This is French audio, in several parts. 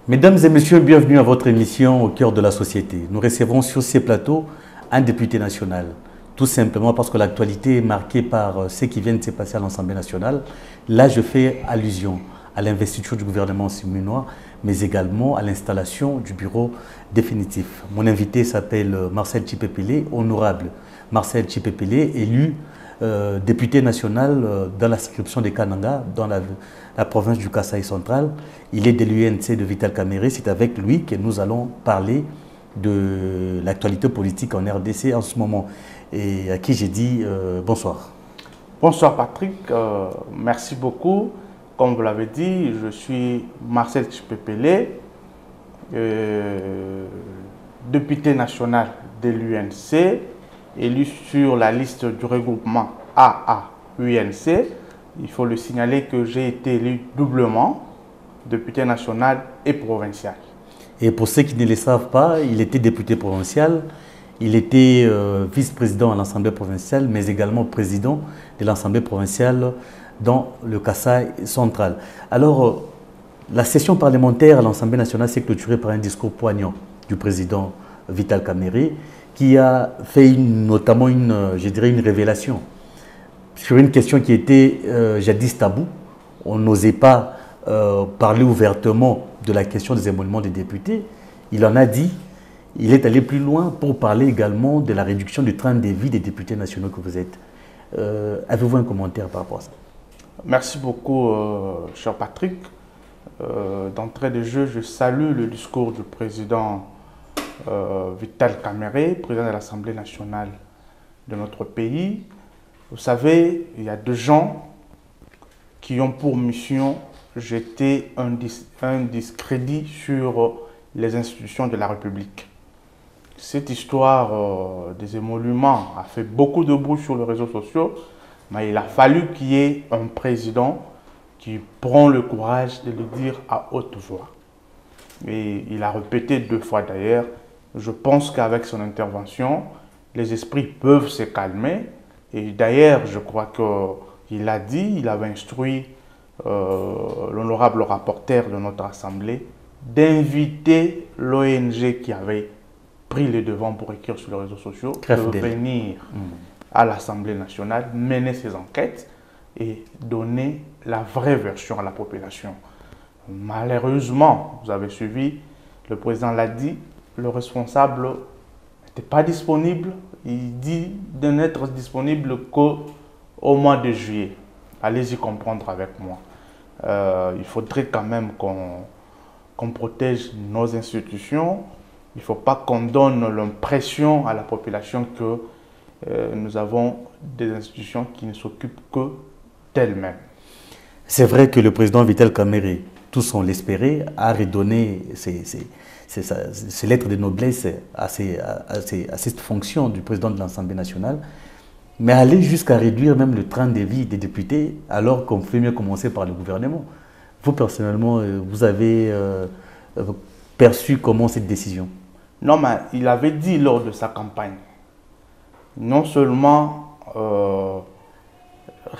Mesdames et messieurs, bienvenue à votre émission Au cœur de la société. Nous recevons sur ces plateaux un député national, tout simplement parce que l'actualité est marquée par ce qui vient de se passer à l'Assemblée nationale. Là, je fais allusion à l'investiture du gouvernement siminois, mais également à l'installation du bureau définitif. Mon invité s'appelle Marcel Tshipepele, honorable Marcel Tshipepele, élu député national dans la circonscription de Kananga, dans la province du Kasaï central. Il est de l'UNC de Vital Kamerhe. C'est avec lui que nous allons parler de l'actualité politique en RDC en ce moment. Et à qui j'ai dit bonsoir. Bonsoir Patrick, merci beaucoup. Comme vous l'avez dit, je suis Marcel Tshipepele, député national de l'UNC, élu sur la liste du regroupement AA-UNC. Il faut le signaler que j'ai été élu doublement, député national et provincial. Et pour ceux qui ne le savent pas, il était député provincial, il était vice-président à l'Assemblée provinciale, mais également président de l'Assemblée provinciale dans le Kasaï central. Alors, la session parlementaire à l'Assemblée nationale s'est clôturée par un discours poignant du président Vital Kamerhe, qui a fait notamment une révélation sur une question qui était jadis tabou. On n'osait pas parler ouvertement de la question des émoluments des députés. Il en a dit, il est allé plus loin pour parler également de la réduction du train de vie des députés nationaux que vous êtes. Avez-vous un commentaire par rapport à ça? Merci beaucoup, cher Patrick. D'entrée de jeu, je salue le discours du président Vital Kamerhe, président de l'Assemblée nationale de notre pays. Vous savez, il y a deux gens qui ont pour mission jeter un discrédit sur les institutions de la République. Cette histoire des émoluments a fait beaucoup de bruit sur les réseaux sociaux, mais il a fallu qu'il y ait un président qui prend le courage de le dire à haute voix. Et il a répété 2 fois d'ailleurs. Je pense qu'avec son intervention, les esprits peuvent se calmer. Et d'ailleurs, je crois qu'il a dit, il avait instruit l'honorable rapporteur de notre Assemblée d'inviter l'ONG qui avait pris les devants pour écrire sur les réseaux sociaux, de venir à l'Assemblée nationale, mener ses enquêtes et donner la vraie version à la population. Malheureusement, vous avez suivi, le président l'a dit, le responsable n'était pas disponible. Il dit de n'être disponible qu'au mois de juillet. Allez-y comprendre avec moi. Il faudrait quand même qu'on protège nos institutions. Il ne faut pas qu'on donne l'impression à la population que nous avons des institutions qui ne s'occupent que d'elles-mêmes. C'est vrai que le président Vital Kamerhe, tous on l'espérait, a redonné ses lettres de noblesse à cette fonction du président de l'Assemblée nationale, mais aller jusqu'à réduire même le train de vie des députés, alors qu'on fait mieux commencer par le gouvernement. Vous, personnellement, vous avez perçu comment cette décision? Non, mais il avait dit lors de sa campagne, non seulement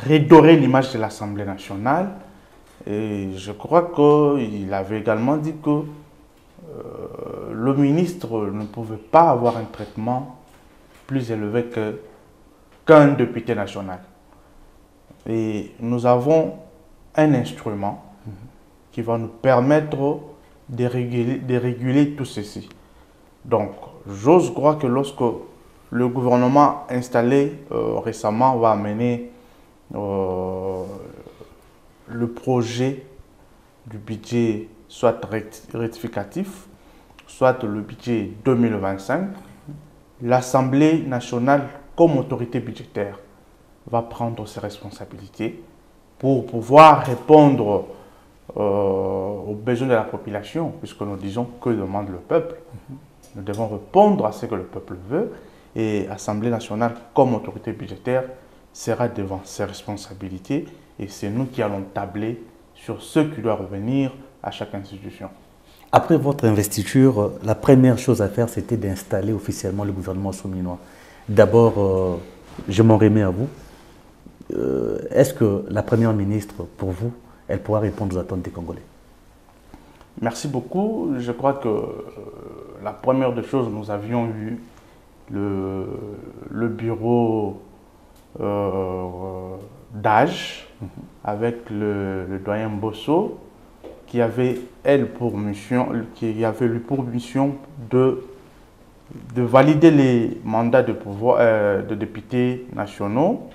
redorer l'image de l'Assemblée nationale, et je crois qu'il avait également dit que le ministre ne pouvait pas avoir un traitement plus élevé qu'un député national. Et nous avons un instrument qui va nous permettre de réguler tout ceci. Donc, j'ose croire que lorsque le gouvernement installé récemment va amener le projet du budget soit rectificatif, soit le budget 2025, l'Assemblée nationale, comme autorité budgétaire, va prendre ses responsabilités pour pouvoir répondre aux besoins de la population, puisque nous disons que demande le peuple. Nous devons répondre à ce que le peuple veut, et l'Assemblée nationale, comme autorité budgétaire, sera devant ses responsabilités, et c'est nous qui allons tabler sur ce qui doit revenir à chaque institution. Après votre investiture, la première chose à faire, c'était d'installer officiellement le gouvernement souminois. D'abord, je m'en remets à vous. Est-ce que la première ministre, pour vous, elle pourra répondre aux attentes des Congolais? Merci beaucoup. Je crois que la première des choses, nous avions eu le bureau d'âge avec le doyen Bosso, qui avait, lui pour mission de valider les mandats de pouvoir de députés nationaux,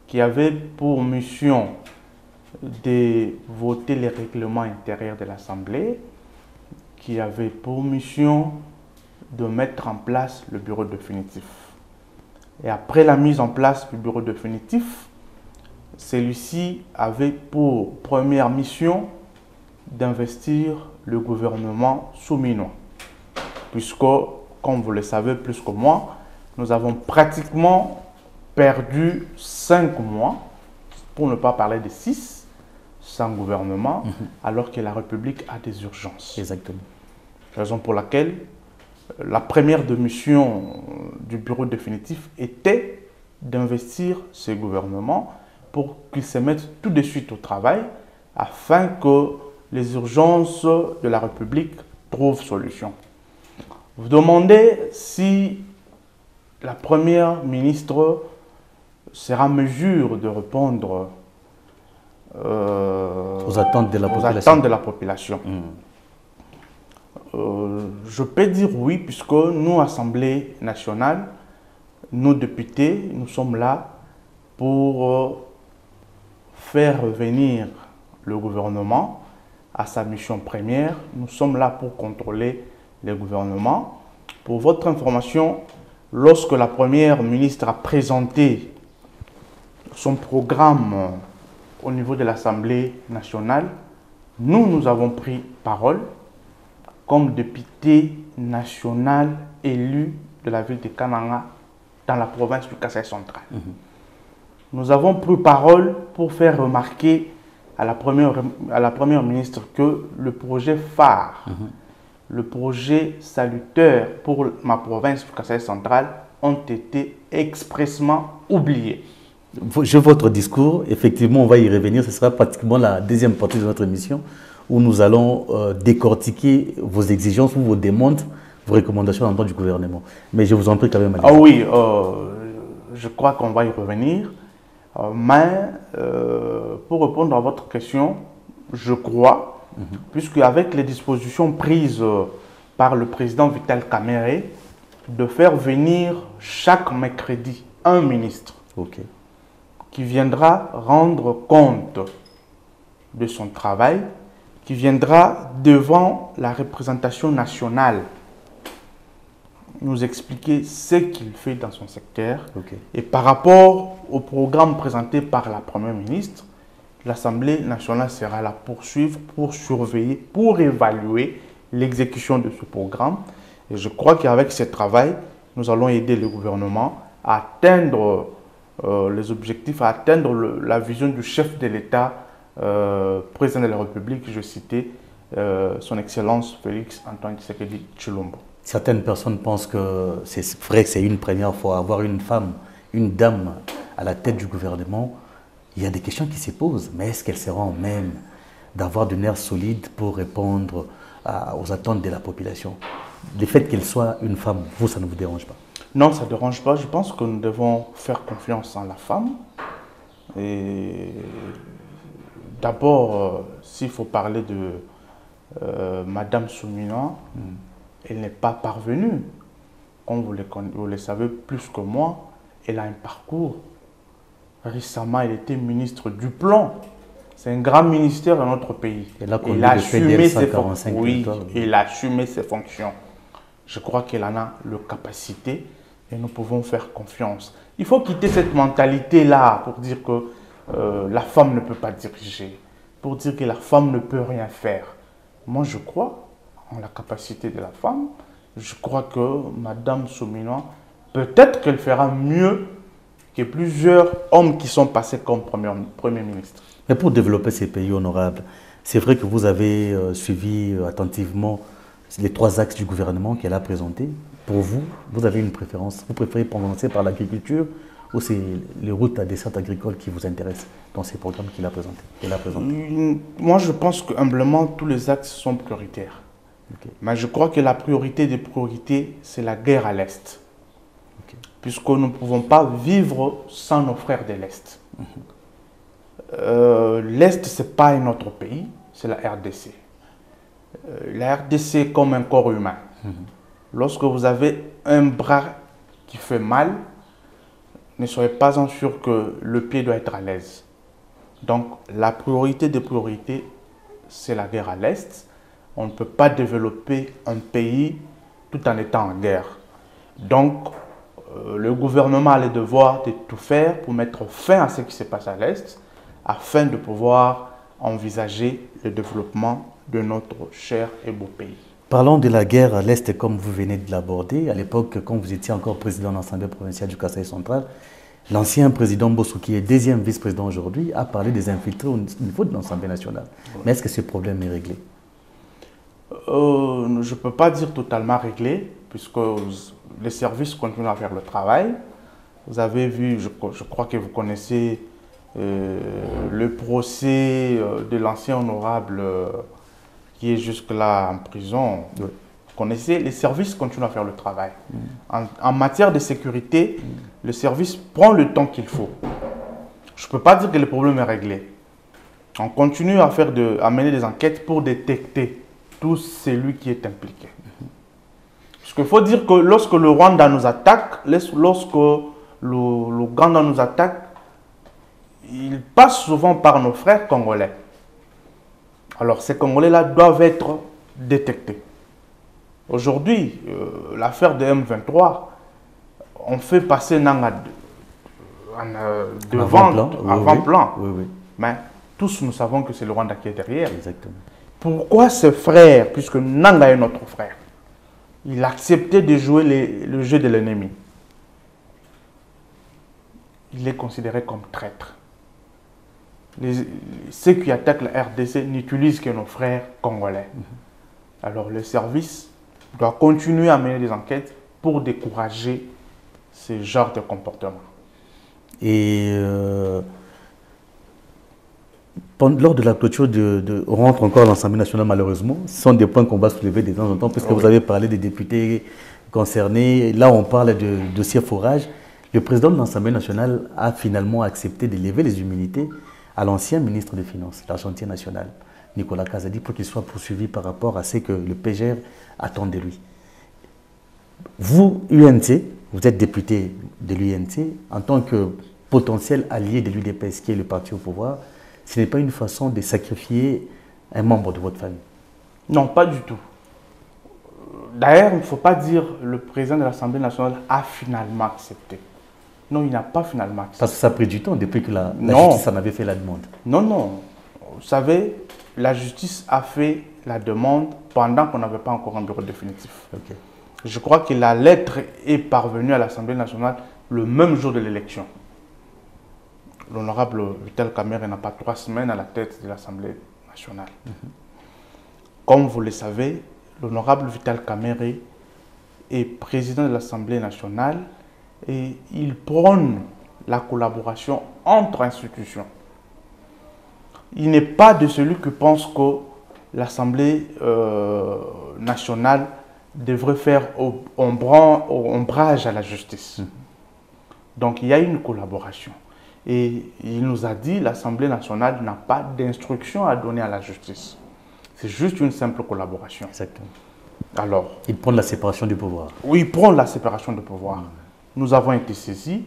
qui avait pour mission de voter les règlements intérieurs de l'Assemblée, qui avait pour mission de mettre en place le bureau définitif. Et après la mise en place du bureau définitif, celui-ci avait pour première mission d'investir le gouvernement souminois. Puisque, comme vous le savez plus que moi, nous avons pratiquement perdu 5 mois, pour ne pas parler de 6, sans gouvernement, alors que la République a des urgences. Exactement. Raison pour laquelle la première de mission du bureau définitif était d'investir ce gouvernement pour qu'il se mette tout de suite au travail afin que les urgences de la République trouvent solution. Vous demandez si la première ministre sera en mesure de répondre aux attentes de la population. Je peux dire oui, puisque nous, Assemblée nationale, nos députés, nous sommes là pour faire revenir le gouvernement à sa mission première. Nous sommes là pour contrôler le gouvernement. Pour votre information, lorsque la première ministre a présenté son programme au niveau de l'Assemblée nationale, nous avons pris parole comme député national élu de la ville de Kananga dans la province du Kasaï central. Nous avons pris parole pour faire remarquer à la première ministre que le projet phare, le projet salutaire pour ma province du Kasaï central ont été expressément oubliés. Votre discours, effectivement, on va y revenir, ce sera pratiquement la deuxième partie de notre émission où nous allons décortiquer vos exigences ou vos demandes, vos recommandations en temps du gouvernement. Mais je vous en prie quand même. Ah oui, je crois qu'on va y revenir. Mais pour répondre à votre question, je crois, puisque avec les dispositions prises par le président Vital Kamerhe, de faire venir chaque mercredi un ministre qui viendra rendre compte de son travail, qui viendra devant la représentation nationale nous expliquer ce qu'il fait dans son secteur. Et par rapport au programme présenté par la Première ministre, l'Assemblée nationale sera là pour suivre, pour surveiller, pour évaluer l'exécution de ce programme. Et je crois qu'avec ce travail, nous allons aider le gouvernement à atteindre les objectifs, à atteindre la vision du chef de l'État, président de la République, je citais son Excellence Félix Antoine Tshisekedi Tshilombo. Certaines personnes pensent que c'est vrai que c'est une première fois avoir une femme, une dame à la tête du gouvernement. Il y a des questions qui se posent, mais est-ce qu'elle sera en même d'avoir du nerf solide pour répondre aux attentes de la population? Le fait qu'elle soit une femme, vous, ça ne vous dérange pas? Non, ça ne dérange pas. Je pense que nous devons faire confiance en la femme. Et d'abord, s'il faut parler de Madame Souminois, elle n'est pas parvenue. Comme vous le savez plus que moi, elle a un parcours. Récemment, elle était ministre du Plan. C'est un grand ministère dans notre pays. Il a assumé ses fonctions. Oui, il a assumé ses fonctions. Je crois qu'il en a la capacité et nous pouvons faire confiance. Il faut quitter cette mentalité-là pour dire que la femme ne peut pas diriger, pour dire que la femme ne peut rien faire. Moi, je crois en la capacité de la femme. Je crois que Madame Souminois, peut-être qu'elle fera mieux que plusieurs hommes qui sont passés comme Premier ministre. Mais pour développer ces pays honorables, c'est vrai que vous avez suivi attentivement les 3 axes du gouvernement qu'elle a présentés. Pour vous, vous avez une préférence? Vous préférez commencer par l'agriculture ou c'est les routes à dessert agricole qui vous intéressent dans ces programmes qu'il a présentés? Moi, je pense que humblement, tous les axes sont prioritaires. Okay. Mais je crois que la priorité des priorités, c'est la guerre à l'Est. Okay. Puisque nous ne pouvons pas vivre sans nos frères de l'Est. L'Est, ce n'est pas un autre pays, c'est la RDC. La RDC comme un corps humain. Lorsque vous avez un bras qui fait mal, ne soyez pas en sûr que le pied doit être à l'aise. Donc, la priorité des priorités, c'est la guerre à l'Est. On ne peut pas développer un pays tout en étant en guerre. Donc, le gouvernement a le devoir de tout faire pour mettre fin à ce qui se passe à l'Est, afin de pouvoir envisager le développement de notre cher et beau pays. Parlons de la guerre à l'Est comme vous venez de l'aborder. À l'époque, quand vous étiez encore président de l'Assemblée provinciale du Kasaï central, l'ancien président Bossou, qui est 2e vice-président aujourd'hui, a parlé des infiltrés au niveau de l'Assemblée nationale. Oui. Mais est-ce que ce problème est réglé? Je ne peux pas dire totalement réglé, puisque les services continuent à faire le travail. Vous avez vu, je crois que vous connaissez le procès de l'ancien honorable qui est jusque-là en prison. Oui. Vous connaissez, les services continuent à faire le travail. En matière de sécurité, le service prend le temps qu'il faut. Je ne peux pas dire que le problème est réglé. On continue à mener des enquêtes pour détecter tout celui qui est impliqué. Parce qu'il faut dire que lorsque le Rwanda nous attaque, lorsque l'Ouganda nous attaque, il passe souvent par nos frères congolais. Alors ces Congolais-là doivent être détectés. Aujourd'hui, l'affaire de M23, on fait passer Nanga devant, avant-plan. Oui, oui. Mais tous nous savons que c'est le Rwanda qui est derrière. Exactement. Pourquoi ce frère, puisque Nanga est notre frère, il a accepté de jouer le jeu de l'ennemi? Il est considéré comme traître. Ceux qui attaquent la RDC n'utilisent que nos frères congolais. Alors le service doit continuer à mener des enquêtes pour décourager ce genre de comportement. Et lors de la clôture on rentre encore à l'Assemblée nationale malheureusement, ce sont des points qu'on va soulever de temps en temps, puisque vous avez parlé des députés concernés. Là on parle de dossier forage. Le président de l'Assemblée nationale a finalement accepté de lever les immunités à l'ancien ministre des Finances, l'argentier national, Nicolas Kazadi, pour qu'il soit poursuivi par rapport à ce que le PGR attend de lui. Vous, UNC, vous êtes député de l'UNC, en tant que potentiel allié de l'UDPS, qui est le parti au pouvoir, ce n'est pas une façon de sacrifier un membre de votre famille? Non, pas du tout. D'ailleurs, il ne faut pas dire le président de l'Assemblée nationale a finalement accepté. Non, il n'a pas finalement accepté. Parce que ça a pris du temps depuis que la justice en avait fait la demande. Non, non. Vous savez, la justice a fait la demande pendant qu'on n'avait pas encore un bureau définitif. Okay. Je crois que la lettre est parvenue à l'Assemblée nationale le même jour de l'élection. L'honorable Vital Kamerhe n'a pas 3 semaines à la tête de l'Assemblée nationale. Comme vous le savez, l'honorable Vital Kamerhe est président de l'Assemblée nationale et il prône la collaboration entre institutions. Il n'est pas de celui qui pense que l'Assemblée nationale devrait faire ombrage à la justice. Donc il y a une collaboration. Et il nous a dit que l'Assemblée nationale n'a pas d'instruction à donner à la justice. C'est juste une simple collaboration. Exactement. Alors, il prend la séparation du pouvoir. Oui, il prend la séparation du pouvoir. Nous avons été saisis.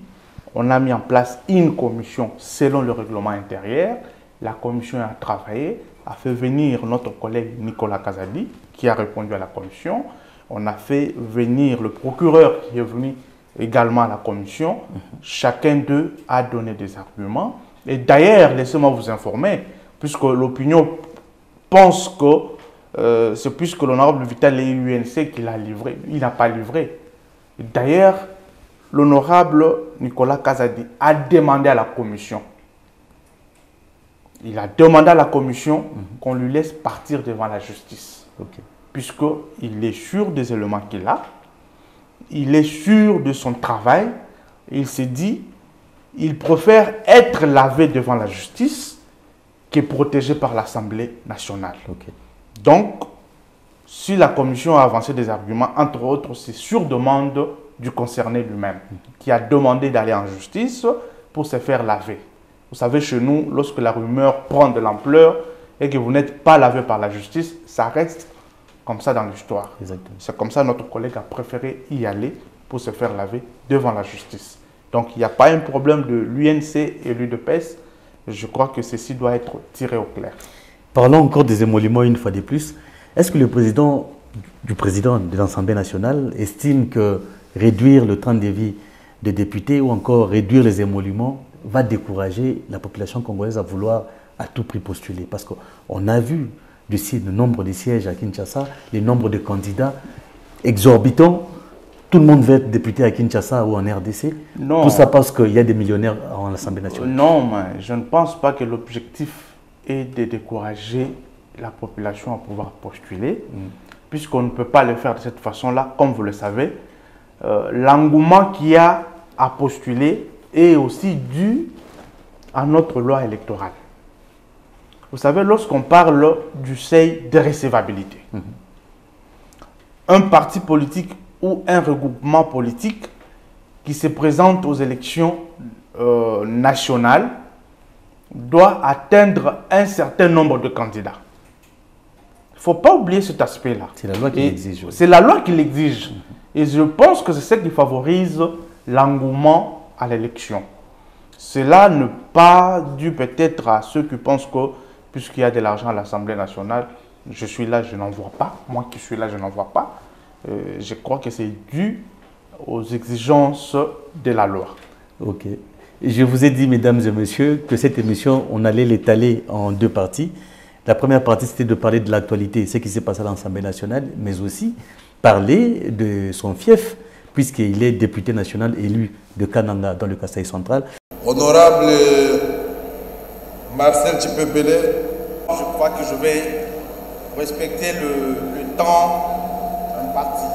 On a mis en place une commission selon le règlement intérieur La commission a travaillé, a fait venir notre collègue Nicolas Kazadi, qui a répondu à la commission. On a fait venir le procureur qui est venu également à la commission. Chacun d'eux a donné des arguments. Et d'ailleurs, laissez-moi vous informer, puisque l'opinion pense que c'est puisque l'honorable Vital est l'UNC qui l'a livré. Il n'a pas livré. D'ailleurs, l'honorable Nicolas Kazadi a demandé à la commission. Il a demandé à la commission qu'on lui laisse partir devant la justice. Puisqu'il est sûr des éléments qu'il a. Il est sûr de son travail. Il s'est dit, il préfère être lavé devant la justice que protégé par l'Assemblée nationale. Donc, si la commission a avancé des arguments, entre autres, c'est sur demande du concerné lui-même, qui a demandé d'aller en justice pour se faire laver. Vous savez, chez nous, lorsque la rumeur prend de l'ampleur et que vous n'êtes pas lavé par la justice, ça reste comme ça dans l'histoire. C'est comme ça que notre collègue a préféré y aller pour se faire laver devant la justice. Donc, il n'y a pas un problème de l'UNC et l'UDPS. Je crois que ceci doit être tiré au clair. Parlons encore des émoluments une fois de plus. Est-ce que le président de l'Assemblée nationale estime que réduire le temps de vie des députés ou encore réduire les émoluments va décourager la population congolaise à vouloir à tout prix postuler? Parce qu'on a vu le nombre de sièges à Kinshasa, le nombre de candidats exorbitants. Tout le monde veut être député à Kinshasa ou en RDC. Non. Tout ça parce qu'il y a des millionnaires en Assemblée nationale. Non, mais je ne pense pas que l'objectif est de décourager la population à pouvoir postuler, puisqu'on ne peut pas le faire de cette façon-là, comme vous le savez. L'engouement qu'il y a à postuler est aussi dû à notre loi électorale. Vous savez, lorsqu'on parle du seuil de recevabilité, un parti politique ou un regroupement politique qui se présente aux élections nationales doit atteindre un certain nombre de candidats. Il ne faut pas oublier cet aspect-là. C'est la loi qui l'exige. C'est la loi qui l'exige. Et je pense que c'est ce qui favorise l'engouement à l'élection. Cela n'est pas dû peut-être à ceux qui pensent que puisqu'il y a de l'argent à l'Assemblée nationale, je suis là, je n'en vois pas. Moi qui suis là, je n'en vois pas. Je crois que c'est dû aux exigences de la loi. Ok. Je vous ai dit, mesdames et messieurs, que cette émission, on allait l'étaler en deux parties. La première partie, c'était de parler de l'actualité, ce qui s'est passé à l'Assemblée nationale, mais aussi parler de son fief, puisqu'il est député national élu de Kananga dans le Kasaï central. Honorable Marcel Tchipepele, je crois que je vais respecter le temps imparti.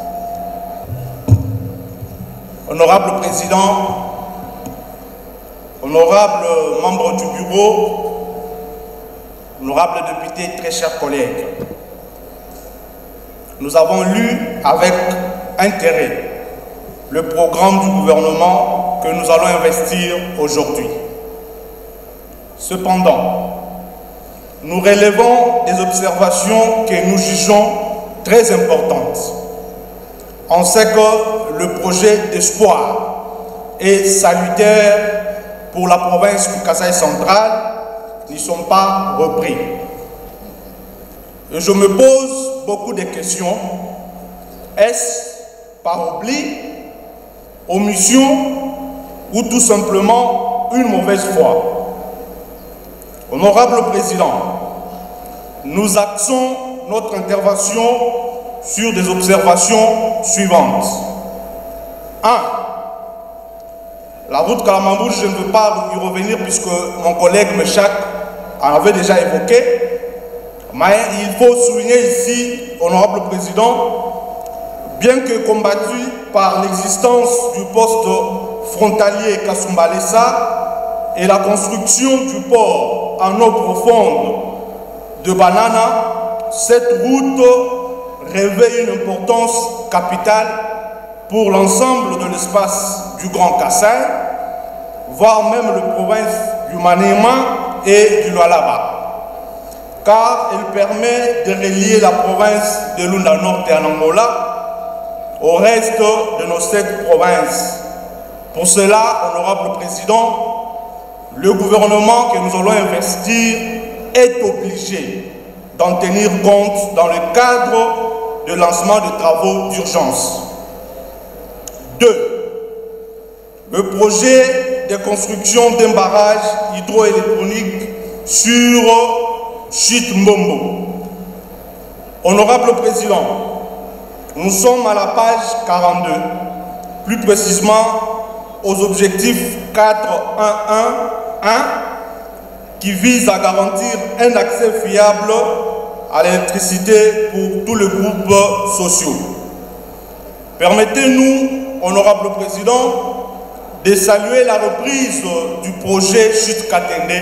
Honorable Président, honorable membre du bureau, honorable député, très chers collègues, nous avons lu avec intérêt le programme du gouvernement que nous allons investir aujourd'hui. Cependant, nous relevons des observations que nous jugeons très importantes. On sait que le projet d'espoir est salutaire pour la province du Kasaï central, n'y sont pas repris. Et je me pose beaucoup de questions. Est-ce par oubli, omission ou tout simplement une mauvaise foi? Honorable Président, nous axons notre intervention sur des observations suivantes. 1. La route Kalamambou, je ne veux pas y revenir puisque mon collègue Meshak en avait déjà évoqué. Mais il faut souligner ici, Honorable Président, bien que combattu par l'existence du poste frontalier Kasumbalesa et la construction du port en eau profonde de Banana, cette route revêt une importance capitale pour l'ensemble de l'espace du Grand Kasaï, voire même la province du Maniema et du Lualaba, car elle permet de relier la province de Lunda Nord et Anangola au reste de nos 7 provinces. Pour cela, Honorable Président, le gouvernement que nous allons investir est obligé d'en tenir compte dans le cadre de lancement de travaux d'urgence. 2. Le projet de construction d'un barrage hydroélectronique sur Chute Mbombo. Honorable Président, nous sommes à la page 42, plus précisément aux objectifs 4.1.1.1 qui visent à garantir un accès fiable à l'électricité pour tous les groupes sociaux. Permettez-nous, Honorable Président, de saluer la reprise du projet Chute Katende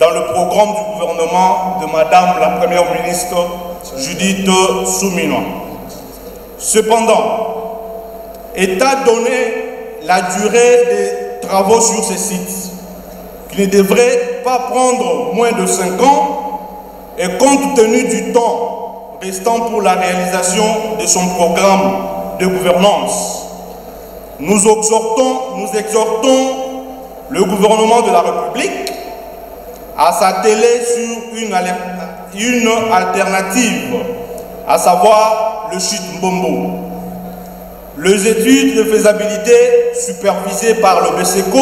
dans le programme du gouvernement de Madame la Première ministre Judith Suminwa. Cependant, étant donné la durée des travaux sur ces sites, qui ne devraient pas prendre moins de 5 ans, et compte tenu du temps restant pour la réalisation de son programme de gouvernance, nous exhortons le gouvernement de la République à s'atteler sur une alternative, à savoir le Chute Mbombo. Les études de faisabilité supervisées par le BSECO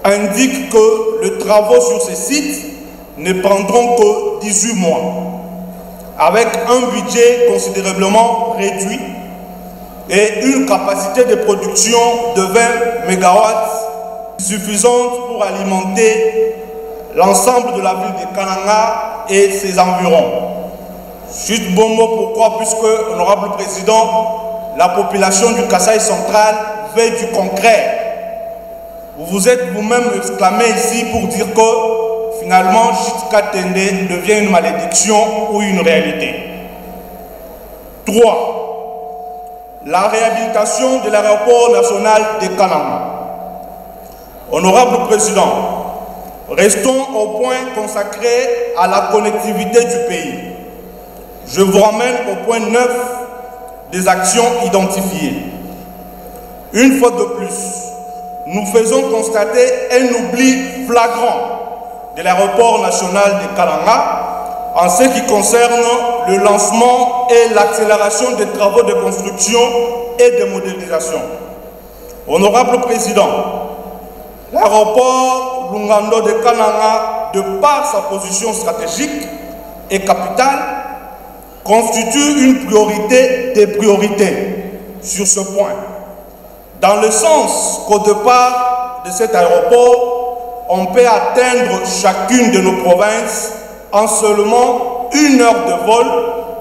indiquent que les travaux sur ces sites ne prendront que 18 mois, avec un budget considérablement réduit et une capacité de production de 20 MW suffisante pour alimenter l'ensemble de la ville de Kananga et ses environs. Chute Mbombo, pourquoi? Puisque, Honorable Président, la population du Kasaï central veut du concret. Vous vous êtes vous-même exclamé ici pour dire que finalement Chute Katende devient une malédiction ou une réalité. 3. La réhabilitation de l'aéroport national de Kananga. Honorable Président, restons au point consacré à la connectivité du pays. Je vous ramène au point 9 des actions identifiées. Une fois de plus, nous faisons constater un oubli flagrant de l'aéroport national de Kananga en ce qui concerne le lancement et l'accélération des travaux de construction et de modernisation. Honorable Président, l'aéroport Lungando de Kananga, de par sa position stratégique et capitale, constitue une priorité des priorités sur ce point, dans le sens qu'au départ de cet aéroport, on peut atteindre chacune de nos provinces en seulement 1 heure de vol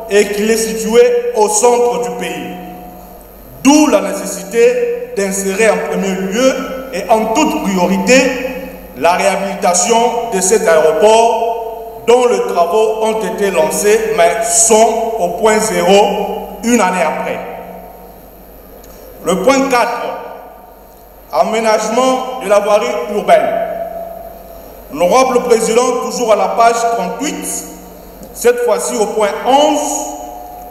et qu'il est situé au centre du pays. D'où la nécessité d'insérer en premier lieu et en toute priorité la réhabilitation de cet aéroport dont les travaux ont été lancés mais sont au point zéro 1 année après. Le point 4, aménagement de la voirie urbaine. L'honorable Président, toujours à la page 38, cette fois-ci au point 11,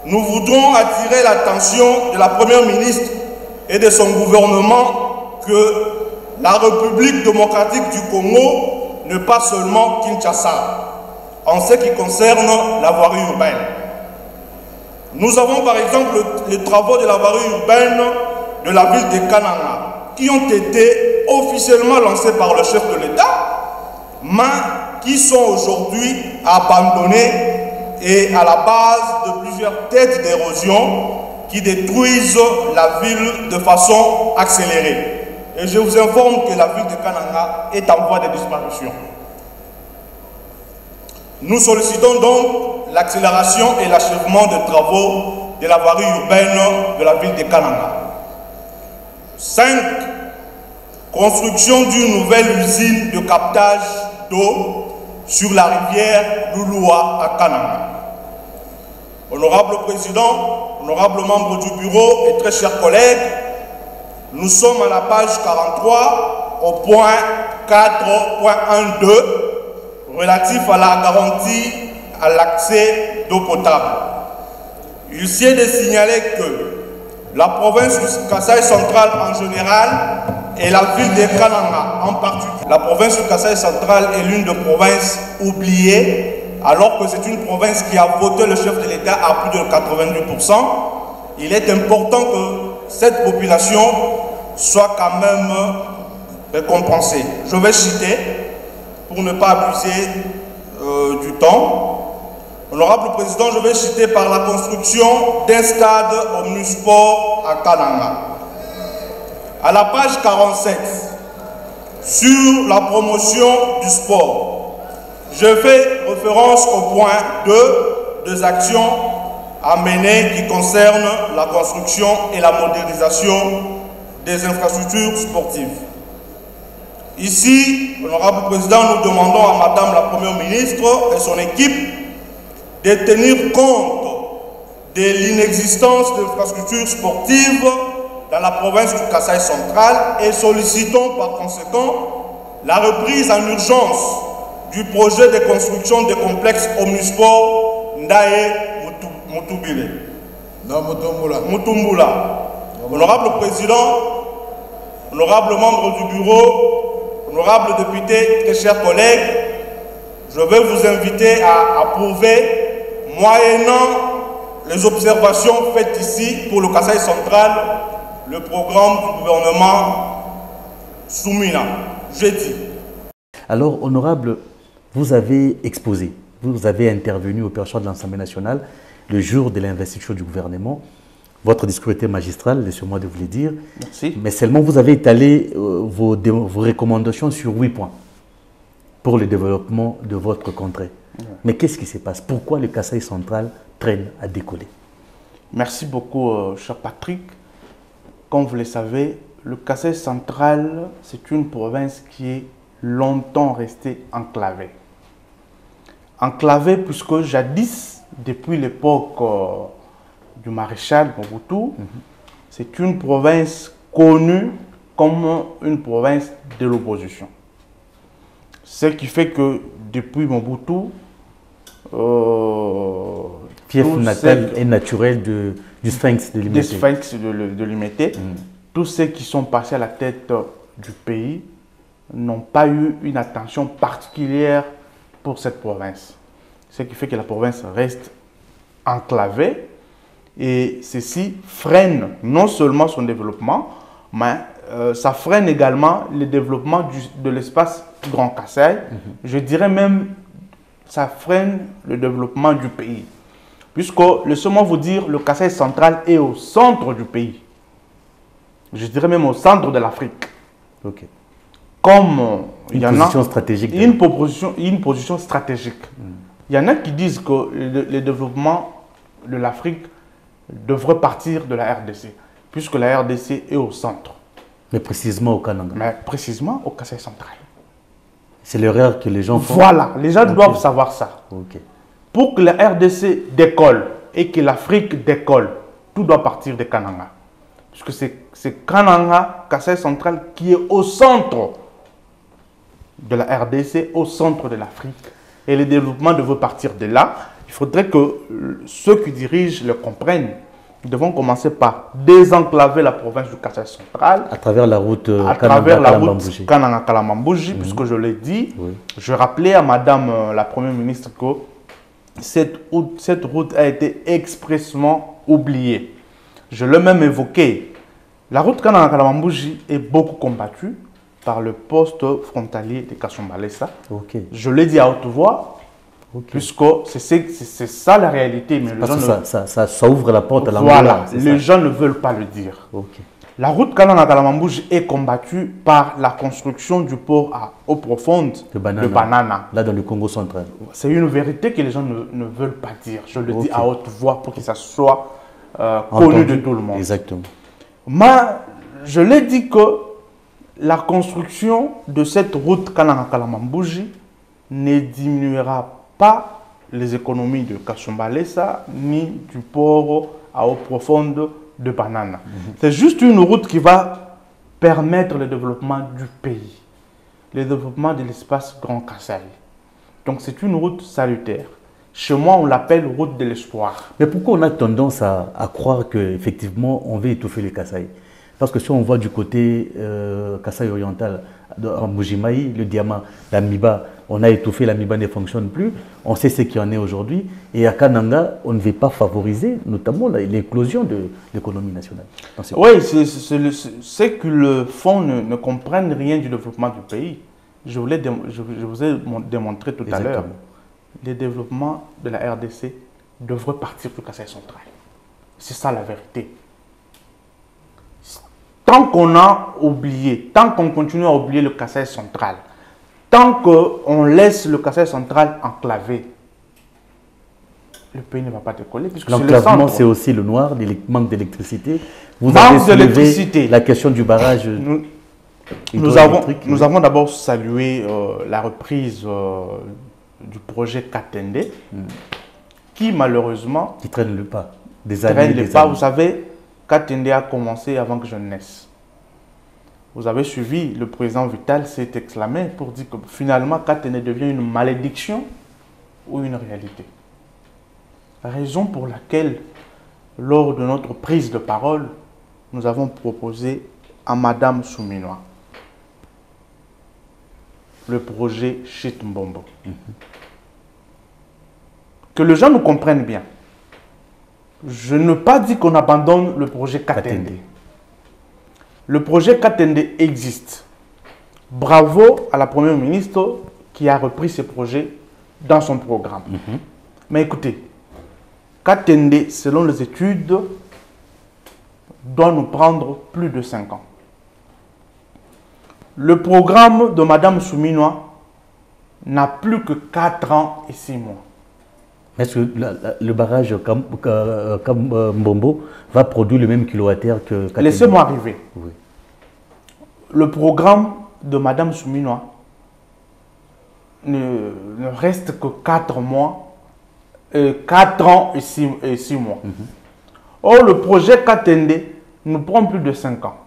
nous voudrons attirer l'attention de la Première ministre et de son gouvernement que la République démocratique du Congo n'est pas seulement Kinshasa en ce qui concerne la voirie urbaine. Nous avons par exemple les travaux de la voirie urbaine de la ville de Kananga qui ont été officiellement lancés par le chef de l'État, mais qui sont aujourd'hui abandonnés et à la base de plusieurs têtes d'érosion qui détruisent la ville de façon accélérée. Et je vous informe que la ville de Kananga est en voie de disparition. Nous sollicitons donc l'accélération et l'achèvement des travaux de la voirie urbaine de la ville de Kananga. 5. Construction d'une nouvelle usine de captage d'eau sur la rivière Lulua à Kananga. Honorable Président, honorables membres du bureau et très chers collègues, nous sommes à la page 43 au point 4.12 relatif à la garantie à l'accès d'eau potable. Il s'y est de signaler que la province du Kasaï central en général et la ville de Kananga en particulier. La province du Kasaï central est l'une des provinces oubliées, alors que c'est une province qui a voté le chef de l'État à plus de 88%. Il est important que cette population soit quand même récompensée. Je vais citer, pour ne pas abuser du temps. Honorable Président, je vais citer par la construction d'un stade omnisport à Kananga. À la page 47, sur la promotion du sport, je fais référence au point 2 des actions à mener qui concernent la construction et la modernisation des infrastructures sportives. Ici, Honorable Président, nous demandons à Madame la Première ministre et son équipe de tenir compte de l'inexistence d'infrastructures sportives dans la province du Kasaï central et sollicitons par conséquent la reprise en urgence du projet de construction des complexes omnisport Ndaye Mutubile. Mutumbula. Honorable Président, honorable membre du bureau, honorable député, très chers collègues, je vais vous inviter à approuver, moyennant les observations faites ici pour le Kasaï central, le programme du gouvernement Soumina, jeudi. Alors, honorable, vous avez exposé, vous avez intervenu au perchoir de l'Assemblée nationale le jour de l'investiture du gouvernement. Votre discours était magistral, laissez-moi de vous le dire. Merci. Mais seulement vous avez étalé vos recommandations sur 8 points pour le développement de votre contrée. Mais qu'est-ce qui se passe? Pourquoi le Kasaï central traîne à décoller? Merci beaucoup, cher Patrick. Comme vous le savez, le Kasaï central, c'est une province qui est longtemps restée enclavée. Enclavée puisque jadis, depuis l'époque du maréchal Mobutu, c'est une province connue comme une province de l'opposition. Ce qui fait que depuis Mobutu, fief natal et naturel du Sphinx de Limete. Des Sphinx de Limete. Tous ceux qui sont passés à la tête du pays n'ont pas eu une attention particulière pour cette province. Ce qui fait que la province reste enclavée et ceci freine non seulement son développement, mais ça freine également le développement de l'espace Grand Kasaï. Je dirais même ça freine le développement du pays. Puisque, laissez-moi vous dire, le Kasaï central est au centre du pays. Je dirais même au centre de l'Afrique. Ok. Comme il y en a position stratégique. Une position stratégique. Il y en a qui disent que le développement de l'Afrique devrait partir de la RDC, puisque la RDC est au centre. Mais précisément au Kananga. Mais précisément au Kasaï central. C'est l'erreur que les gens font. Voilà, les gens doivent savoir ça. Ok. Pour que la RDC décolle et que l'Afrique décolle, tout doit partir de Kananga. Puisque c'est Kananga, Kasaï central, qui est au centre de la RDC, au centre de l'Afrique. Et le développement devrait partir de là. Il faudrait que ceux qui dirigent le comprennent. Nous devons commencer par désenclaver la province du Kasaï central. À travers la route Kananga-Kalamambouji, puisque je l'ai dit. Oui. Je rappelais à Madame la Première ministre que cette route a été expressément oubliée. Je l'ai même évoqué. La route Kananga-Kalamambouji est beaucoup combattue par le poste frontalier de Kasumbalesa. Okay. Je l'ai dit à haute voix, puisque c'est ça la réalité. Mais ça ouvre la porte à l'Angola. Voilà, les gens ne veulent pas le dire. Okay. La route Kananga-Kalamambouji est combattue par la construction du port à eau profonde de Banana. Là, dans le Congo central. C'est une vérité que les gens ne veulent pas dire. Je le dis à haute voix pour que ça soit connu de tout le monde. Exactement. Mais je l'ai dit que la construction de cette route Kananga-Kalamambouji ne diminuera pas les économies de Kasumbalesa ni du port à eau profonde de Banana. C'est juste une route qui va permettre le développement du pays, le développement de l'espace Grand Kasaï. Donc c'est une route salutaire. Chez moi, on l'appelle route de l'espoir. Mais pourquoi on a tendance à croire qu'effectivement, on veut étouffer les Kasaï? Parce que si on voit du côté Kasaï oriental, en Mujimaï, le diamant, la Miba, on a étouffé, la Miba ne fonctionne plus, on sait ce qu'il y en est aujourd'hui. Et à Kananga, on ne veut pas favoriser notamment l'éclosion de l'économie nationale. Oui, c'est que le fonds ne comprennent rien du développement du pays. Je vous ai démontré tout à l'heure. Le développement de la RDC devrait partir du Kasaï central. C'est ça la vérité. Tant qu'on a oublié, tant qu'on continue à oublier le Kasaï central, tant qu'on laisse le Kasaï central enclavé, le pays ne va pas décoller. L'enclavement, c'est aussi le noir, le manque d'électricité. Vous avez soulevé la question du barrage. Nous avons d'abord salué la reprise du projet Katende, qui malheureusement qui traîne le pas. Vous savez, Katende a commencé avant que je naisse. Vous avez suivi, le président Vital s'est exclamé pour dire que finalement Katende devient une malédiction ou une réalité. Raison pour laquelle, lors de notre prise de parole, nous avons proposé à Madame Souminois le projet Chit Mbombo. Que les gens nous comprennent bien. Je ne pas dire qu'on abandonne le projet Katende. Le projet Katende existe. Bravo à la Première ministre qui a repris ce projet dans son programme. Mais écoutez, Katende, selon les études, doit nous prendre plus de 5 ans. Le programme de Madame Souminois n'a plus que 4 ans et 6 mois. Est-ce que le barrage Mbombo va produire le même kilowattheure que Katende? Laissez-moi arriver. Oui. Le programme de Madame Souminois ne reste que 4 mois, 4 ans et 6 mois. Or, le projet Katende nous prend plus de 5 ans.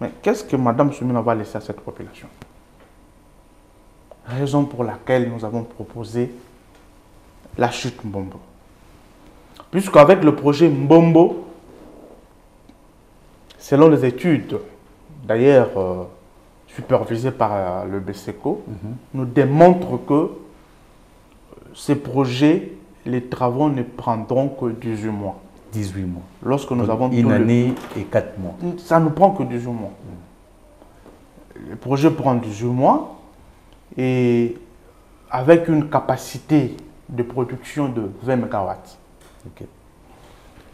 Mais qu'est-ce que Madame Souminois va laisser à cette population? Raison pour laquelle nous avons proposé la chute Mbombo. Puisqu'avec le projet Mbombo, selon les études, d'ailleurs supervisées par le BSECO, nous démontrent que ces projets, les travaux ne prendront que 18 mois. 18 mois. Lorsque nous avons une année et 4 mois. Ça ne prend que 18 mois. Le projet prend 18 mois et avec une capacité de production de 20 MW. Okay.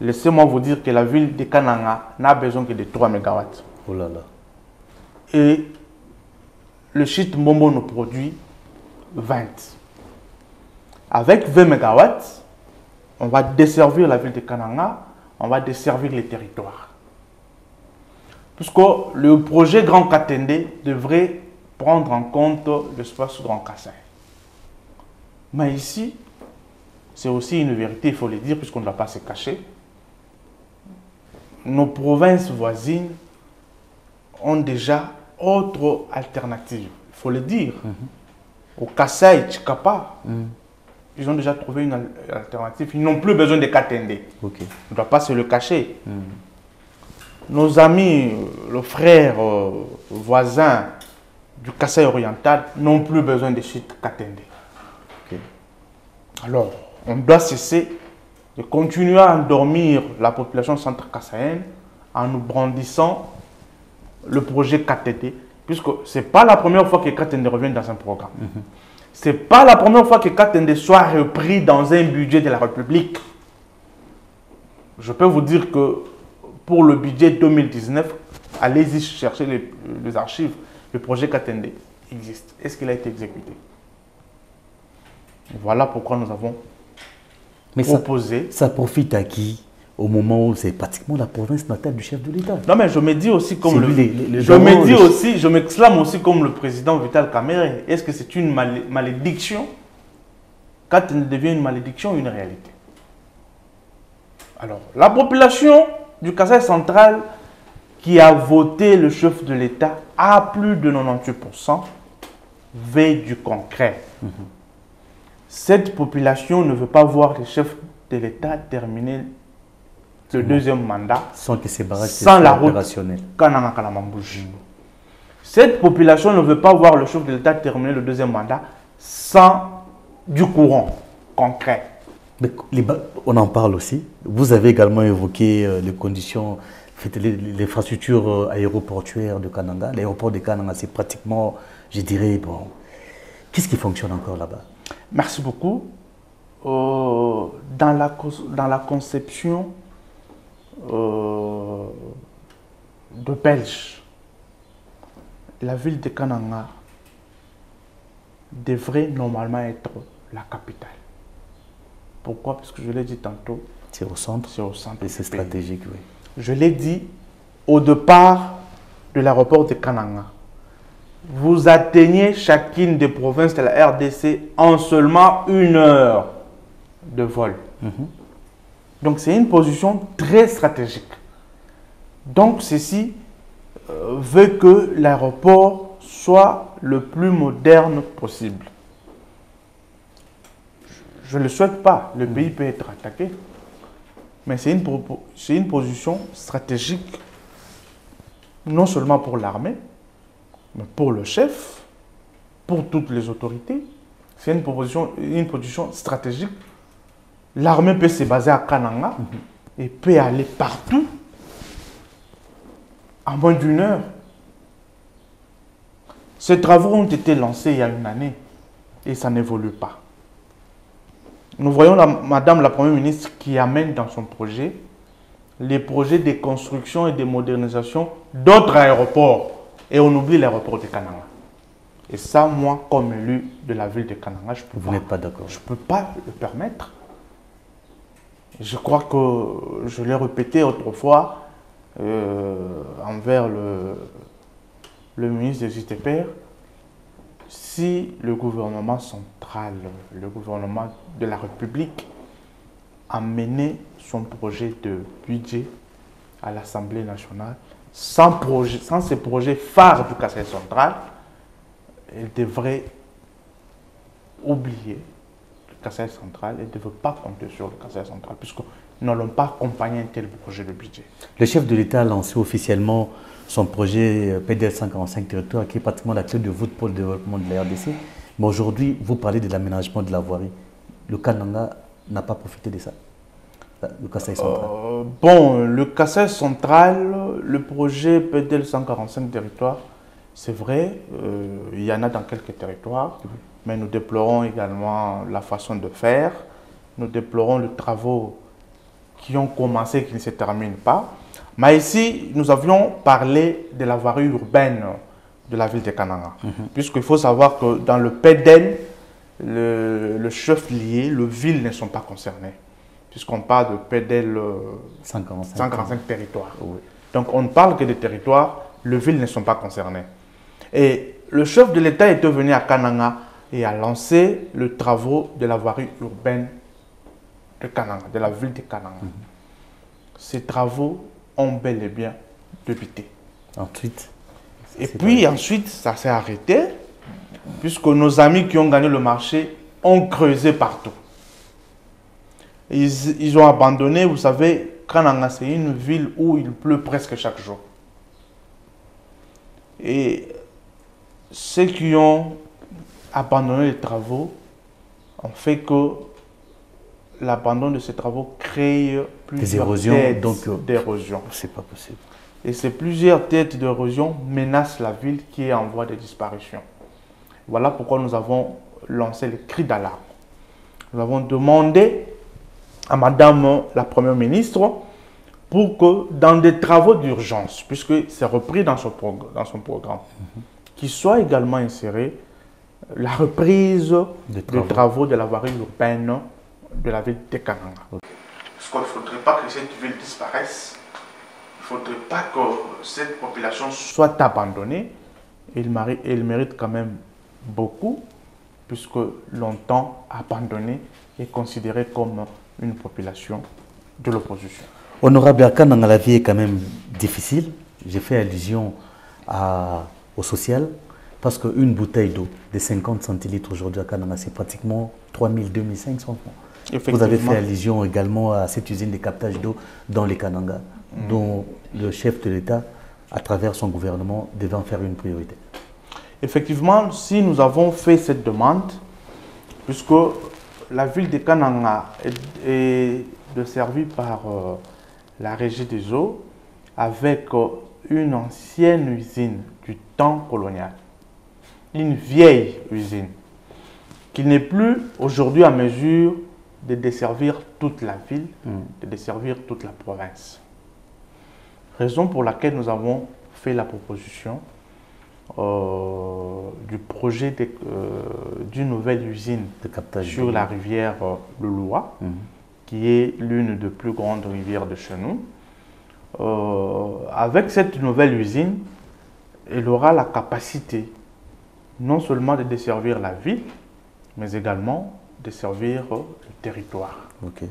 Laissez-moi vous dire que la ville de Kananga n'a besoin que de 3 MW. Oh là là. Et le site Mbombo nous produit 20. Avec 20 MW, on va desservir la ville de Kananga, on va desservir les territoires. Puisque le projet Grand Katende devrait prendre en compte l'espace Grand Kasaï. Mais ici, c'est aussi une vérité, il faut le dire, puisqu'on ne va pas se cacher. Nos provinces voisines ont déjà autre alternative, il faut le dire. Au Kasaï, Chikapa, ils ont déjà trouvé une alternative. Ils n'ont plus besoin de Katende. Okay. On ne doit pas se le cacher. Nos amis, le frère voisin du Kasaï oriental n'ont plus besoin de chute Katende. Okay. Alors, on doit cesser de continuer à endormir la population centre-kassaïenne en nous brandissant le projet Katende, puisque ce n'est pas la première fois que Katende revient dans un programme. Ce n'est pas la première fois que Katende soit repris dans un budget de la République. Je peux vous dire que pour le budget 2019, allez-y chercher les archives, le projet Katende existe. Est-ce qu'il a été exécuté? Voilà pourquoi nous avons proposé. Ça profite à qui au moment où c'est pratiquement la province natale du chef de l'État? Non, mais je me dis aussi comme je m'exclame aussi comme le président Vital Kamerhe. Est-ce que c'est une malédiction? Katende devient une malédiction ou une réalité? Alors, la population du Kasaï central qui a voté le chef de l'État à plus de 98% veut du concret. Cette population ne veut pas voir le chef de l'État terminer le deuxième mandat sans que ces barrages sans la route opérationnelle. Cette population ne veut pas voir le chef de l'État terminer le deuxième mandat sans du courant concret. Mais on en parle aussi. Vous avez également évoqué les conditions, l'infrastructure aéroportuaire de Kananga. L'aéroport de Kananga, c'est pratiquement, je dirais, bon, qu'est-ce qui fonctionne encore là-bas? Merci beaucoup. Dans la conception de Belge, la ville de Kananga devrait normalement être la capitale. Pourquoi? Parce que je l'ai dit tantôt. C'est au centre. C'est au centre. Et c'est stratégique, oui. Je l'ai dit au départ de l'aéroport de Kananga. Vous atteignez chacune des provinces de la RDC en seulement 1 heure de vol. Donc c'est une position très stratégique. Donc ceci veut que l'aéroport soit le plus moderne possible. Je ne le souhaite pas, le pays peut être attaqué. Mais c'est une position stratégique, non seulement pour l'armée, mais pour le chef, pour toutes les autorités. C'est une position stratégique. L'armée peut se baser à Kananga et peut aller partout en moins d'1 heure. Ces travaux ont été lancés il y a 1 année et ça n'évolue pas. Nous voyons Madame la Première ministre qui amène dans son projet les projets de construction et de modernisation d'autres aéroports. Et on oublie l'aéroport de Kananga. Et ça, moi, comme élu de la ville de Kananga, vous n'êtes pas d'accord? Je ne peux pas le permettre. Je crois que je l'ai répété autrefois envers le ministre des ITPR. Si le gouvernement central, le gouvernement de la République a mené son projet de budget à l'Assemblée nationale, sans ces projets phares du Kasaï central, il devrait oublier le Kasaï central et ne veut pas compter sur le Kasaï central, puisque nous n'allons pas accompagner un tel projet de budget. Le chef de l'État a lancé officiellement son projet PDL 145 territoires, qui est pratiquement la clé de voûte pour le développement de la RDC. Mais aujourd'hui, vous parlez de l'aménagement de la voirie. Le Kananga n'a pas profité de ça, le Kasaï central. Bon, le Kasaï central, le projet PDL 145 territoires, c'est vrai, il y en a dans quelques territoires, mais nous déplorons également la façon de faire. Nous déplorons les travaux qui ont commencé et qui ne se terminent pas. Mais ici, nous avions parlé de la voirie urbaine de la ville de Kananga. Puisqu'il faut savoir que dans le PDN, le chef lié, le ville ne sont pas concernés. Puisqu'on parle de PDL 145 territoires. Oui. Donc on ne parle que des territoires, le ville ne sont pas concernés. Et le chef de l'État est venu à Kananga et a lancé le travaux de la voirie urbaine de Kananga, de la ville de Kananga. Ces travaux ont bel et bien débuté. Ensuite, ensuite, ça s'est arrêté, puisque nos amis qui ont gagné le marché ont creusé partout. Ils ont abandonné, vous savez, Kananga, c'est une ville où il pleut presque chaque jour. Et ceux qui ont abandonné les travaux ont fait que l'abandon de ces travaux crée plusieurs têtes d'érosion. C'est pas possible. Et ces plusieurs têtes d'érosion menacent la ville qui est en voie de disparition. Voilà pourquoi nous avons lancé le cri d'alarme. Nous avons demandé à Madame la Première ministre pour que dans des travaux d'urgence, puisque c'est repris dans son programme, qu'il soit également inséré la reprise des travaux de la voirie urbaine de la ville de Kananga. Parce qu'il ne faudrait pas que cette ville disparaisse. Il ne faudrait pas que cette population soit abandonnée. Elle mérite quand même beaucoup, puisque longtemps abandonnée et considérée comme une population de l'opposition. Honorable Kananga, la vie est quand même difficile. J'ai fait allusion au social. Parce qu'une bouteille d'eau de 50 centilitres aujourd'hui à Kananga, c'est pratiquement 3000, 2500 francs. Vous avez fait allusion également à cette usine de captage d'eau dans les Kananga, dont le chef de l'État, à travers son gouvernement, devait en faire une priorité. Effectivement, si nous avons fait cette demande, puisque la ville de Kananga est desservie par la régie des eaux, avec une ancienne usine du temps colonial, une vieille usine, qui n'est plus aujourd'hui à mesure de desservir toute la ville, de desservir toute la province. Raison pour laquelle nous avons fait la proposition du projet d'une nouvelle usine de captage sur la rivière le Loa, qui est l'une des plus grandes rivières de chez nous. Avec cette nouvelle usine, elle aura la capacité non seulement de desservir la ville, mais également de desservir le territoire. Okay.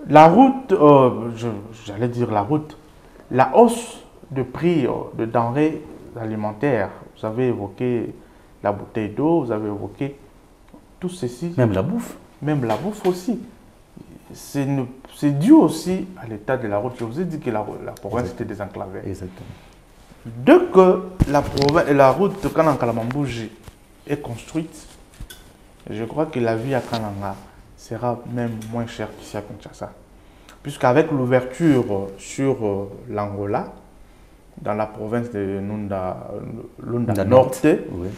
La route, j'allais dire la route, la hausse de prix de denrées alimentaires, vous avez évoqué la bouteille d'eau, vous avez évoqué tout ceci. Même la bouffe. Même la bouffe aussi. C'est dû aussi à l'état de la route. Je vous ai dit que la province était désenclavée. Exactement. Dès que la route de Kananga-Kalamambouji est construite, je crois que la vie à Kananga sera même moins chère qu'ici à Kinshasa. Puisqu'avec l'ouverture sur l'Angola, dans la province de Lunda Norte, oui.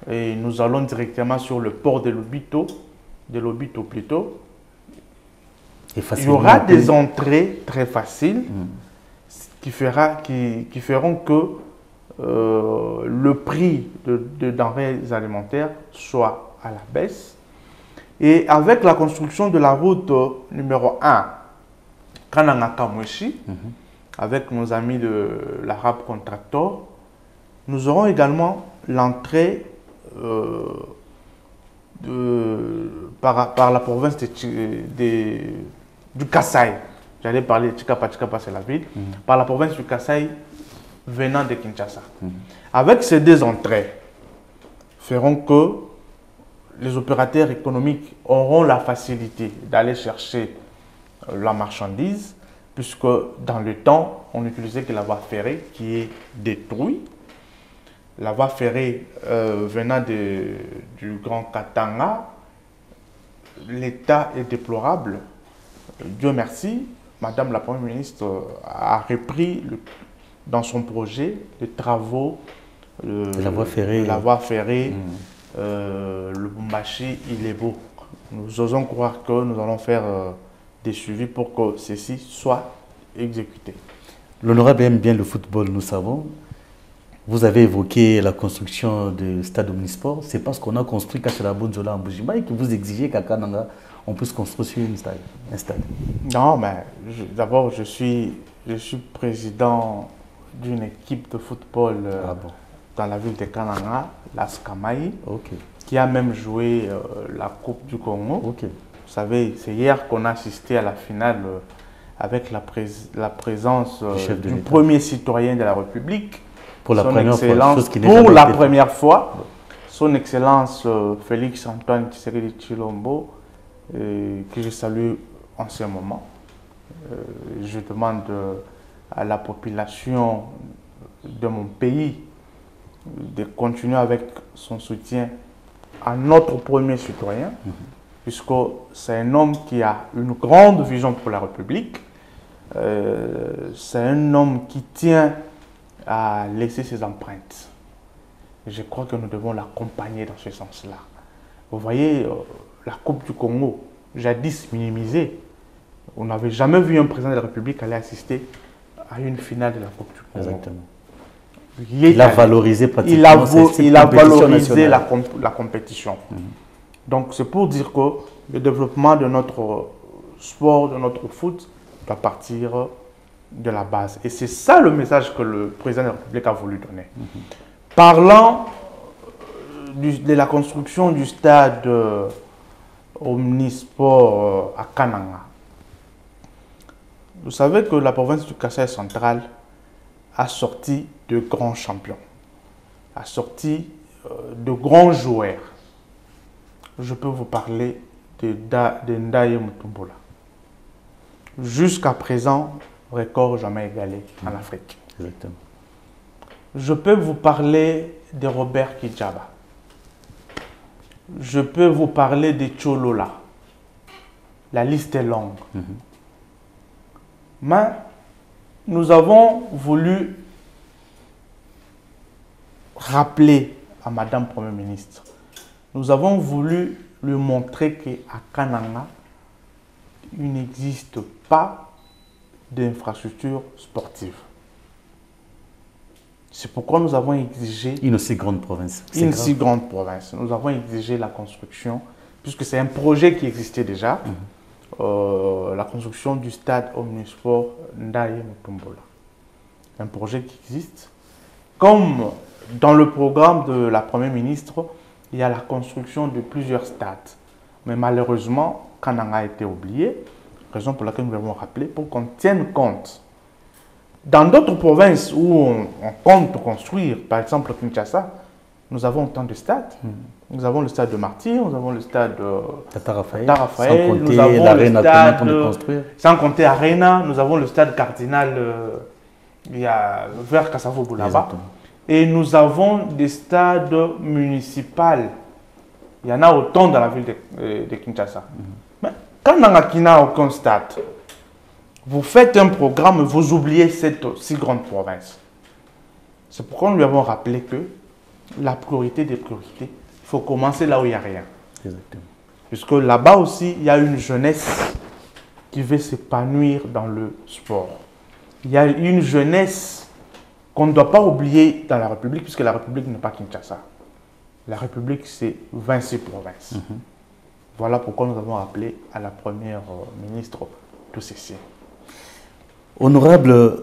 Et nous allons directement sur le port de Lobito plutôt. Il y aura des entrées très faciles qui feront que le prix de denrées alimentaires soit à la baisse. Et avec la construction de la route numéro 1, Kananga-Kamweshi, avec nos amis de l'Arabe Contractor, nous aurons également l'entrée par la province du Kasaï. J'allais parler de Chikapa, c'est la ville. Par la province du Kasaï venant de Kinshasa. Avec ces deux entrées, feront que les opérateurs économiques auront la facilité d'aller chercher la marchandise, puisque dans le temps, on n'utilisait que la voie ferrée qui est détruite. La voie ferrée venant du Grand Katanga, l'état est déplorable. Dieu merci, Madame la Première ministre a repris dans son projet les travaux de la voie ferrée, le Bumbashi, il est beau. Nous osons croire que nous allons faire des suivis pour que ceci soit exécuté. L'honorable aime bien le football, nous savons. Vous avez évoqué la construction du stade Omnisport. C'est parce qu'on a construit Kachela Bonjola en Bujimaï que vous exigez qu'à Kananga, on puisse construire un stade. Non, mais d'abord, je suis président d'une équipe de football dans la ville de Kananga, l'Askamai, qui a même joué la Coupe du Congo. Vous savez, c'est hier qu'on a assisté à la finale avec la présence du premier citoyen de la République. Pour la première fois, son Excellence Félix Antoine Tshisekedi Tshilombo, que je salue en ce moment. Je demande à la population de mon pays de continuer avec son soutien à notre premier citoyen, puisque c'est un homme qui a une grande vision pour la République. C'est un homme qui tient à laisser ses empreintes. Je crois que nous devons l'accompagner dans ce sens-là. Vous voyez, la Coupe du Congo, jadis minimisée, on n'avait jamais vu un président de la République aller assister à une finale de la Coupe du Congo. Exactement. Il a valorisé pratiquement la compétition. Donc c'est pour dire que le développement de notre sport, de notre foot, doit partir de la base. Et c'est ça le message que le président de la République a voulu donner. Parlant de la construction du stade Omnisport à Kananga, vous savez que la province du Kasaï central a sorti de grands champions. a sorti de grands joueurs. Je peux vous parler de Ndaye Mutumbula. Jusqu'à présent, record jamais égalé en Afrique. Exactement. Je peux vous parler de Robert Kijaba. Je peux vous parler de Tcholola. La liste est longue. Mais nous avons voulu rappeler à Madame Premier ministre, nous avons voulu lui montrer qu'à Kananga, il n'existe pas d'infrastructure sportive. C'est pourquoi nous avons exigé une aussi grande province. Une si grande province. Nous avons exigé la construction, puisque c'est un projet qui existait déjà, la construction du stade Omnisport Ndaye Mutumbula. Un projet qui existe. Comme dans le programme de la Première ministre, il y a la construction de plusieurs stades. Mais malheureusement, Kananga a été oublié, raison pour laquelle nous l'avons rappelé, pour qu'on tienne compte. Dans d'autres provinces où on compte construire, par exemple Kinshasa, nous avons autant de stades. Nous avons le stade de Martyr, nous avons le stade Tata Raphaël, Raphaël, nous avons l'Arena qu'on de construire. Sans compter Arena, nous avons le stade Cardinal vers Kassavoubou là-bas. Et nous avons des stades municipaux. Il y en a autant dans la ville de Kinshasa. Mais quand Nangaki n'a aucun stade, vous faites un programme, vous oubliez cette si grande province. C'est pourquoi nous lui avons rappelé que la priorité des priorités, il faut commencer là où il n'y a rien. Exactement. Puisque là-bas aussi, il y a une jeunesse qui veut s'épanouir dans le sport. Il y a une jeunesse qu'on ne doit pas oublier dans la République, puisque la République n'est pas Kinshasa. La République, c'est 26 provinces. Voilà pourquoi nous avons appelé à la Première ministre de ceci. Honorable,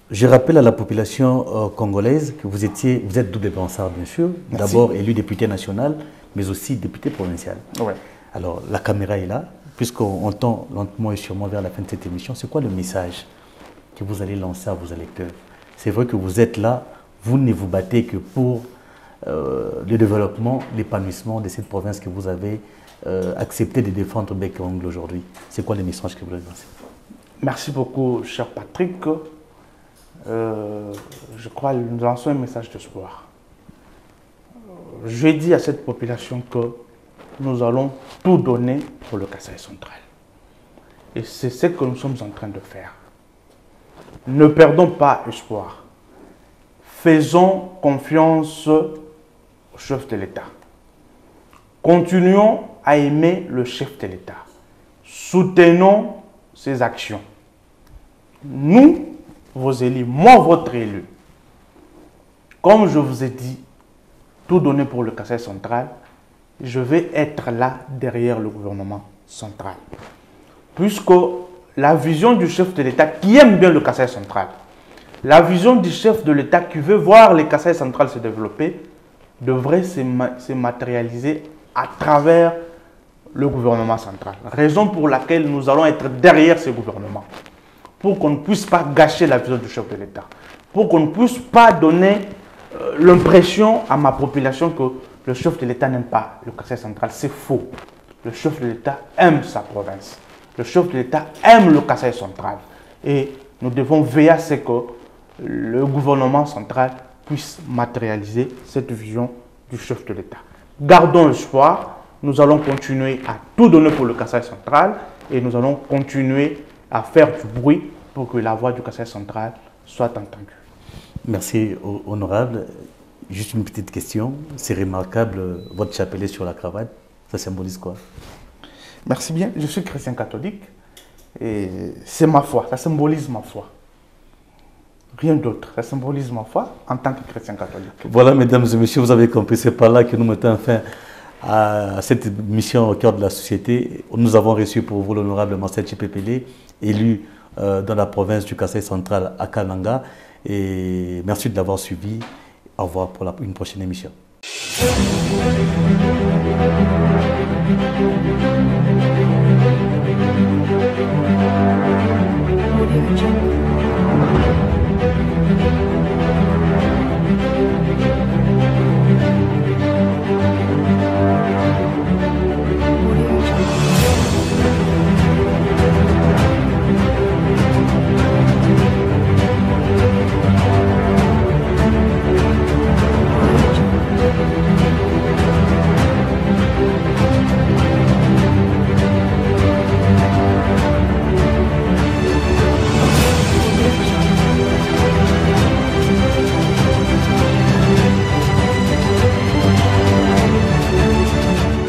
je rappelle à la population congolaise que vous êtes double penseur, bien sûr. D'abord élu député national, mais aussi député provincial. Ouais. Alors, la caméra est là. Puisqu'on tend lentement et sûrement vers la fin de cette émission, c'est quoi le message que vous allez lancer à vos électeurs? C'est vrai que vous êtes là, vous ne vous battez que pour le développement, l'épanouissement de cette province que vous avez accepté de défendre bec et ongle aujourd'hui. C'est quoi le message que vous voulez lancer? Merci beaucoup, cher Patrick. Je crois que nous lançons un message d'espoir. Je dis à cette population que nous allons tout donner pour le Kasaï central. Et c'est ce que nous sommes en train de faire. Ne perdons pas espoir. Faisons confiance au chef de l'État. Continuons à aimer le chef de l'État. Soutenons ses actions. Nous, vos élus, moi, votre élu, comme je vous ai dit, tout donner pour le Kasaï central, je vais être là derrière le gouvernement central. Puisque la vision du chef de l'État qui aime bien le Kasaï central, la vision du chef de l'État qui veut voir le Kasaï central se développer, devrait se matérialiser à travers le gouvernement central. Raison pour laquelle nous allons être derrière ce gouvernement. Pour qu'on ne puisse pas gâcher la vision du chef de l'État. Pour qu'on ne puisse pas donner l'impression à ma population que le chef de l'État n'aime pas le Kasaï central. C'est faux. Le chef de l'État aime sa province. Le chef de l'État aime le Kasaï central. Et nous devons veiller à ce que le gouvernement central puisse matérialiser cette vision du chef de l'État. Gardons espoir. Nous allons continuer à tout donner pour le Kasaï central et nous allons continuer à faire du bruit pour que la voix du Kasaï central soit entendue. Merci, honorable. Juste une petite question. C'est remarquable, votre chapelet sur la cravate. Ça symbolise quoi? Merci bien. Je suis chrétien catholique et c'est ma foi. Ça symbolise ma foi. Rien d'autre. Ça symbolise ma foi en tant que chrétien catholique. Voilà, mesdames et messieurs, vous avez compris. C'est par là que nous mettons fin à cette mission au cœur de la société. Nous avons reçu pour vous l'honorable Marcel Tshipepele, élu dans la province du Kasaï central à Kananga. Et merci de l'avoir suivi. Au revoir pour une prochaine émission.